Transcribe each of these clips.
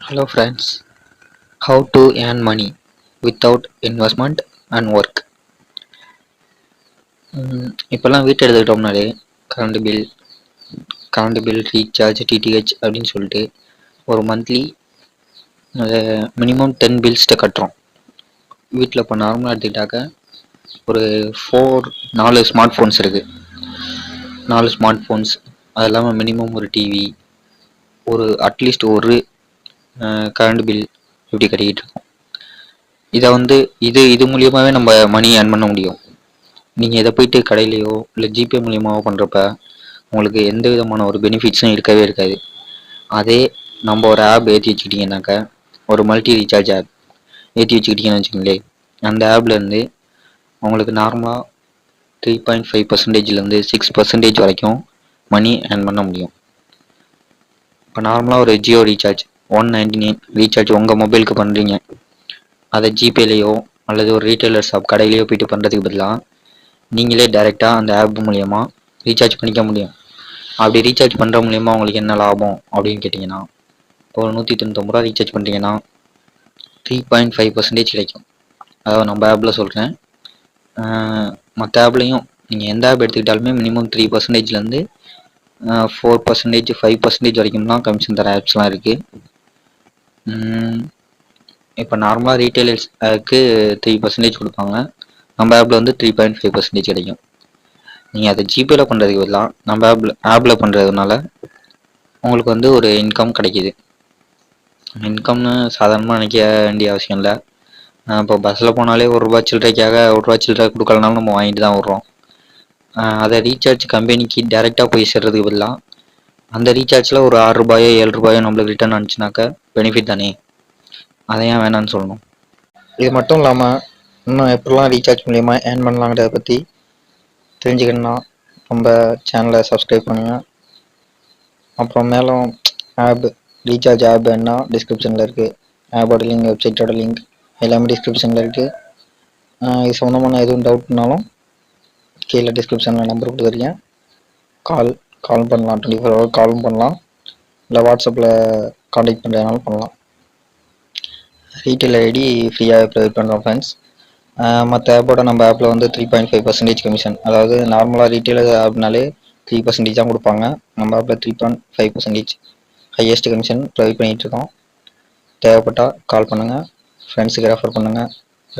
Hello friends, how to earn money without investment and work. இப்போல்லாம் வீட்டை எடுத்துக்கிட்டோம்னாலே current bill recharge DTH அப்படின்னு சொல்லிட்டு ஒரு மந்த்லி மினிமம் 10 பில்ஸ்ட்டை கட்டுறோம். வீட்டில் இப்போ நார்மலாக எடுத்துக்கிட்டாக்க ஒரு 4 ஸ்மார்ட் ஃபோன்ஸ் இருக்குது. 4 ஸ்மார்ட் ஃபோன்ஸ் அது இல்லாமல் மினிமம் ஒரு டிவி, ஒரு அட்லீஸ்ட் ஒரு கரண்ட் பில் இப்படி கட்டிக்கிட்டு இருக்கோம். இதை வந்து இது மூலியமாகவே நம்ம மணி ஏர்ன் பண்ண முடியும். நீங்கள் இதை போயிட்டு கடையிலையோ இல்லை ஜிபே மூலியமாகவோ பண்ணுறப்ப உங்களுக்கு எந்த விதமான ஒரு பெனிஃபிட்ஸும் இருக்கவே இருக்காது. அதே நம்ம ஒரு ஆப் ஏற்றி வச்சுக்கிட்டிங்கனாக்கா, ஒரு மல்டி ரீசார்ஜ் ஆப் ஏற்றி வச்சுக்கிட்டிங்கன்னு வச்சுக்கோங்களேன், அந்த ஆப்லேருந்து உங்களுக்கு நார்மலாக 3.5%லேருந்து 6% வரைக்கும் மணி ஏர்ன் பண்ண முடியும். இப்போ நார்மலாக ஒரு ஜியோ ரீசார்ஜ் 199 ரீசார்ஜ் உங்கள் மொபைலுக்கு பண்ணுறீங்க. அதை ஜிபேலேயோ அல்லது ஒரு ரீட்டைலர் ஷாப் கடையிலையோ போயிட்டு பண்ணுறதுக்கு பதிலாக நீங்களே டைரெக்டாக அந்த ஆப் மூலயமா ரீசார்ஜ் பண்ணிக்க முடியும். அப்படி ரீசார்ஜ் பண்ணுற மூலயமா உங்களுக்கு என்ன லாபம் அப்படின்னு கேட்டிங்கன்னா, ஒரு 199 ரூபா ரீசார்ஜ் பண்ணுறீங்கன்னா 3.5% கிடைக்கும். அதாவது நம்ம ஆப்பில் சொல்கிறேன். மற்ற ஆப்லேயும் நீங்கள் எந்த ஆப் எடுத்துக்கிட்டாலுமே மினிமம் 3%லேருந்து 4%, 5% வரைக்கும் தான் கமிஷன் தர ஆப்ஸ்லாம் இருக்குது. இப்போ நார்மலாக ரீட்டைலர்ஸ்க்கு 3% கொடுப்பாங்க. நம்ம ஆப்பில் வந்து 3.5% கிடைக்கும். நீங்கள் அதை ஜிபேயில் பண்ணுறதுக்கு பதிலாக நம்ம ஆப்பில் பண்ணுறதுனால உங்களுக்கு வந்து ஒரு இன்கம் கிடைக்கிது. இன்கம்னு சாதாரணமாக நினைக்க வேண்டிய அவசியம் இல்லை. இப்போ பஸ்ஸில் போனாலே ₹1 சில்லறைக்காக ₹1 சில்லறை கொடுக்கலனாலும் நம்ம வாங்கிட்டு தான் வர்றோம். அதை ரீசார்ஜ் கம்பெனிக்கு டேரெக்டாக போய் சேர்றதுக்கு பதிலாக அந்த ரீசார்ஜில் ஒரு ₹6 ₹7 நம்மளுக்கு ரிட்டர்ன் ஆனிச்சுனாக்கா பெனிஃபிட் தானே. அதை ஏன் வேணான்னு சொல்லணும். இது மட்டும் இல்லாமல் இன்னும் எப்படிலாம் ரீசார்ஜ் மூலியமாக ஏர்ன் பண்ணலாங்கிறத பற்றி தெரிஞ்சுக்கணுன்னா நம்ம சேனலை சப்ஸ்கிரைப் பண்ணுங்கள். அப்புறம் மேலும் ஆப் ரீசார்ஜ் ஆப் என்ன டிஸ்கிரிப்ஷனில் இருக்குது. ஆப்போட லிங்க், வெப்சைட்டோட லிங்க் எல்லாமே டிஸ்கிரிப்ஷனில் இருக்குது. இது சம்மந்தமான எதுவும் டவுட்னாலும் கீழே டிஸ்கிரிப்ஷனில் நம்பர் கொடுத்துருக்கேன். கால் பண்ணலாம். 24 hour காலும் பண்ணலாம், இல்லை வாட்ஸ்அப்பில் காண்டாக்ட் பண்ணுறதுனாலும் பண்ணலாம். ரீட்டைல் ஐடி ஃப்ரீயாக ப்ரொவைட் பண்ணுறோம் ஃப்ரெண்ட்ஸ். மற்ற ஆப்போட நம்ம ஆப்பில் வந்து 3.5% கமிஷன். அதாவது நார்மலாக ரீட்டைலர் ஆப்னாலே 3% தான் கொடுப்பாங்க. நம்ம ஆப்பில் 3.5% ஹையஸ்ட் கமிஷன் ப்ரொவைட் பண்ணிகிட்ருக்கோம். தேவைப்பட்டால் கால் பண்ணுங்கள், ஃப்ரெண்ட்ஸுக்கு ரெஃபர் பண்ணுங்கள்.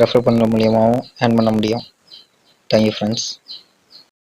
ரெஃபர் பண்ணுற மூலியமாகவும் ஏர்ன் பண்ண முடியும். Thank you friends.